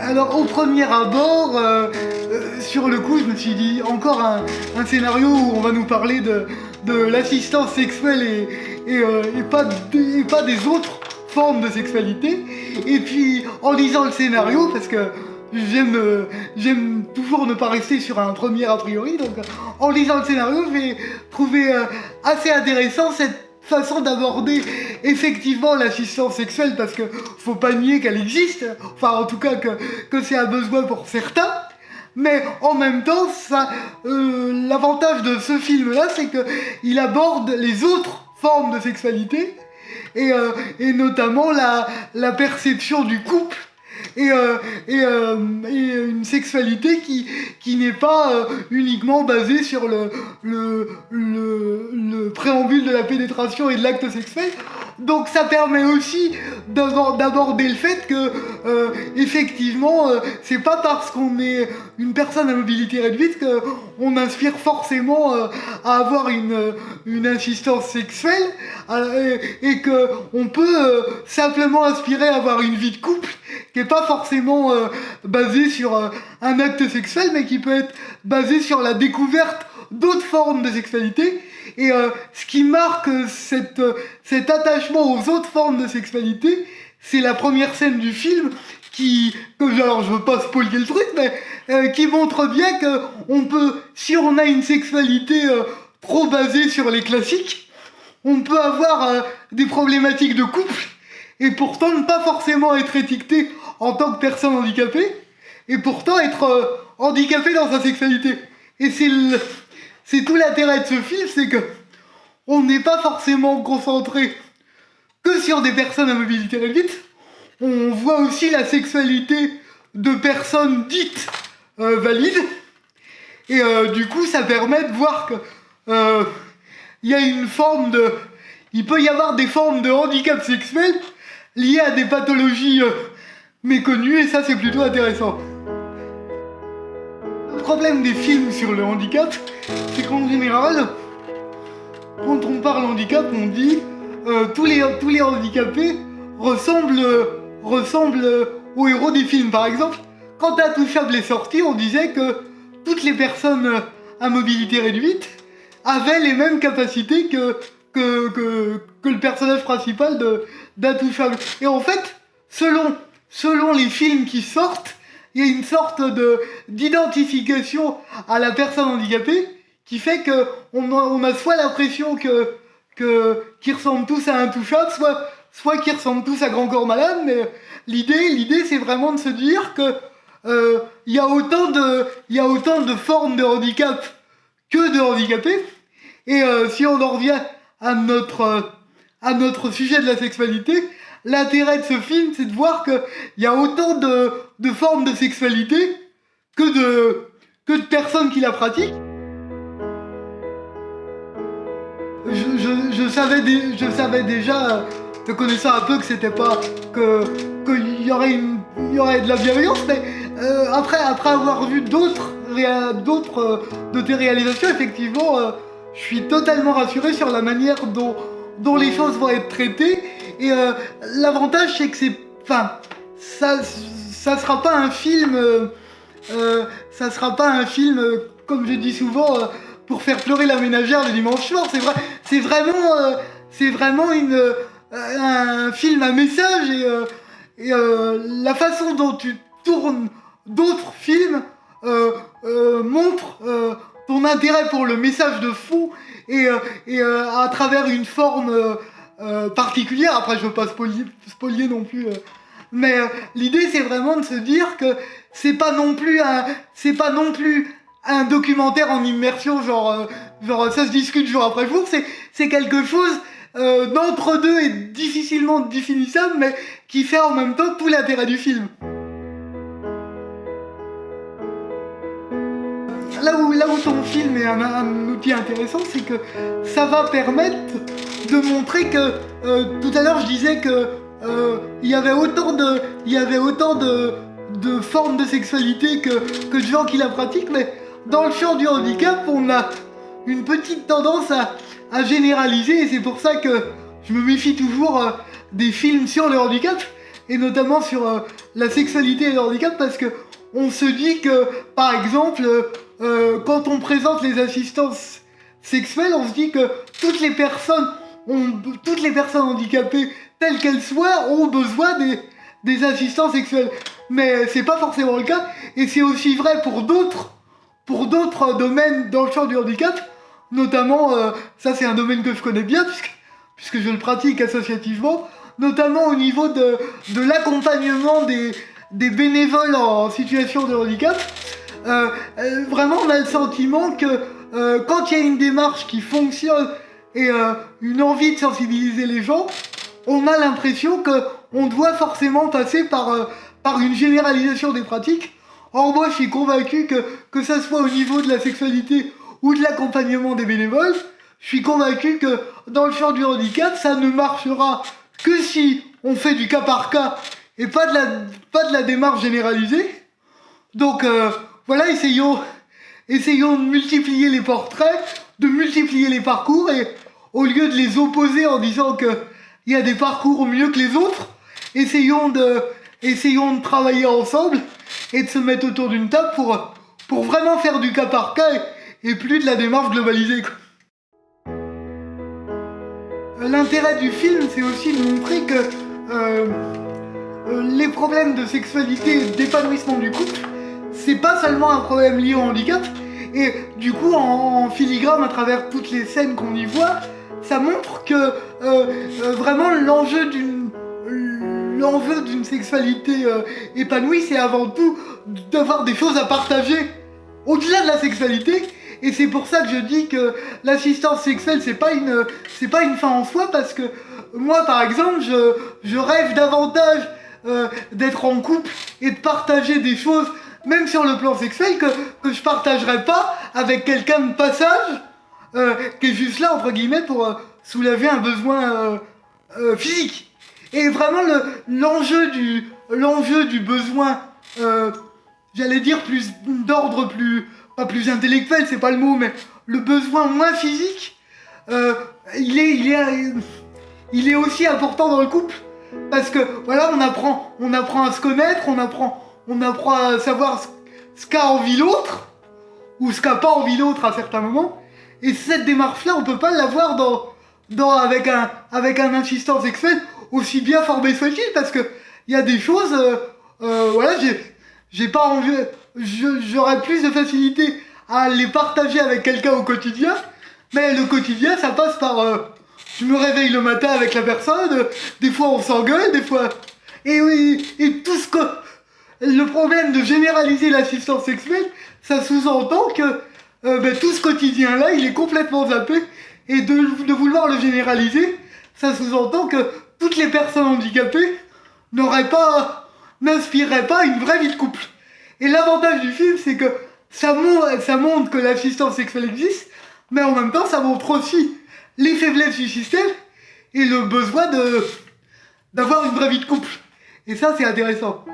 Alors au premier abord, sur le coup, je me suis dit encore un scénario où on va nous parler de l'assistance sexuelle et pas des autres formes de sexualité. Et puis en lisant le scénario, parce que j'aime toujours ne pas rester sur un premier a priori, donc en lisant le scénario, j'ai trouvé assez intéressant cette façon d'aborder effectivement l'assistance sexuelle, parce que faut pas nier qu'elle existe, enfin en tout cas que c'est un besoin pour certains, mais en même temps, l'avantage de ce film-là, c'est qu'il aborde les autres formes de sexualité, et notamment la perception du couple, et une sexualité qui n'est pas uniquement basée sur le préambule de la pénétration et de l'acte sexuel. Donc ça permet aussi d'aborder le fait que effectivement c'est pas parce qu'on est une personne à mobilité réduite qu'on inspire forcément à avoir une insistance sexuelle, et que on peut simplement aspirer à avoir une vie de couple qui est pas forcément basée sur un acte sexuel, mais qui peut être basée sur la découverte d'autres formes de sexualité. Et ce qui marque cet attachement aux autres formes de sexualité, c'est la première scène du film alors je veux pas spoiler le truc, mais qui montre bien que on peut, si on a une sexualité trop basée sur les classiques, on peut avoir des problématiques de couple, et pourtant ne pas forcément être étiqueté en tant que personne handicapée, et pourtant être handicapé dans sa sexualité. Et c'est tout l'intérêt de ce film, c'est que on n'est pas forcément concentré que sur des personnes à mobilité réduite. On voit aussi la sexualité de personnes dites valides. Et du coup, ça permet de voir que il y a il peut y avoir des formes de handicap sexuel liées à des pathologies méconnues, et ça, c'est plutôt intéressant. Le problème des films sur le handicap, c'est qu'en général, quand on parle handicap, on dit tous les handicapés ressemblent aux héros des films. Par exemple, quand Intouchable est sorti, on disait que toutes les personnes à mobilité réduite avaient les mêmes capacités que le personnage principal d'Intouchable. Et en fait, selon les films qui sortent, il y a une sorte d'identification à la personne handicapée qui fait qu'on a soit l'impression qu'ils ressemblent tous à Intouchable, soit qu'ils ressemblent tous à Grand Corps Malade, mais l'idée c'est vraiment de se dire que il y a autant de formes de handicap que de handicapés. Et si on en revient à notre sujet de la sexualité, l'intérêt de ce film, c'est de voir qu'il y a autant de formes de sexualité que de personnes qui la pratiquent. Je savais déjà, te connaissant un peu, que c'était pas qu'il y aurait de la bienveillance, mais après avoir vu d'autres de tes réalisations, effectivement, je suis totalement rassuré sur la manière dont les choses vont être traitées. Et l'avantage, c'est que ça sera pas un film, comme je dis souvent, pour faire pleurer la ménagère le dimanche soir. C'est vraiment un film à message, et la façon dont tu tournes d'autres films montre ton intérêt pour le message de fond, et à travers une forme particulière. Après, je veux pas spoiler non plus, mais l'idée, c'est vraiment de se dire que c'est pas non plus un documentaire en immersion, genre ça se discute jour après jour. C'est quelque chose d'entre-deux et difficilement définissable, mais qui fait en même temps tout l'intérêt du film. Là où ton film est un outil intéressant, c'est que ça va permettre de montrer que tout à l'heure je disais que il y avait autant de formes de sexualité que de gens qui la pratiquent, mais dans le champ du handicap, on a une petite tendance à généraliser, et c'est pour ça que je me méfie toujours des films sur le handicap. et notamment sur la sexualité et le handicap, parce que on se dit que, par exemple, quand on présente les assistances sexuelles, on se dit que toutes les personnes handicapées, telles qu'elles soient, ont besoin des assistants sexuels. Mais c'est pas forcément le cas, et c'est aussi vrai pour d'autres domaines dans le champ du handicap, notamment, ça c'est un domaine que je connais bien, puisque je le pratique associativement, notamment au niveau de l'accompagnement des bénévoles en situation de handicap. Vraiment, on a le sentiment que quand il y a une démarche qui fonctionne et une envie de sensibiliser les gens, on a l'impression qu'on doit forcément passer par une généralisation des pratiques. Or, moi, je suis convaincu que ça soit au niveau de la sexualité ou de l'accompagnement des bénévoles, je suis convaincu que dans le champ du handicap, ça ne marchera que si on fait du cas par cas et pas de la démarche généralisée. Donc voilà, essayons de multiplier les portraits, de multiplier les parcours, et au lieu de les opposer en disant qu'il y a des parcours mieux que les autres, essayons de travailler ensemble et de se mettre autour d'une table pour vraiment faire du cas par cas et plus de la démarche globalisée, quoi. L'intérêt du film, c'est aussi de montrer que les problèmes de sexualité et d'épanouissement du couple, c'est pas seulement un problème lié au handicap, et du coup, en filigrane, à travers toutes les scènes qu'on y voit, ça montre que vraiment l'enjeu d'une sexualité épanouie, c'est avant tout d'avoir des choses à partager au-delà de la sexualité. Et c'est pour ça que je dis que l'assistance sexuelle, c'est pas une fin en soi, parce que moi, par exemple, je rêve davantage d'être en couple et de partager des choses, même sur le plan sexuel, que je partagerais pas avec quelqu'un de passage qui est juste là, entre guillemets, pour soulager un besoin physique. Et vraiment, l'enjeu du besoin, j'allais dire plus d'ordre pas plus intellectuel, c'est pas le mot, mais le besoin moins physique, il est aussi important dans le couple, parce que voilà, on apprend à se connaître, on apprend à savoir ce qu'a envie l'autre, ou ce qu'a pas envie l'autre à certains moments, et cette démarche-là, on peut pas l'avoir avec un assistant sexuel, aussi bien formé soit-il, parce que il y a des choses, voilà, j'ai pas envie, j'aurais plus de facilité à les partager avec quelqu'un au quotidien, mais le quotidien, ça passe par je me réveille le matin avec la personne, des fois on s'engueule, des fois, et oui, et tout ce que le problème de généraliser l'assistance sexuelle, ça sous-entend que tout ce quotidien-là, il est complètement zappé, et de vouloir le généraliser, ça sous-entend que toutes les personnes handicapées n'inspireraient pas une vraie vie de couple. Et l'avantage du film, c'est que ça montre que l'assistance sexuelle existe, mais en même temps, ça montre aussi les faiblesses du système et le besoin d'avoir une vraie vie de couple. Et ça, c'est intéressant.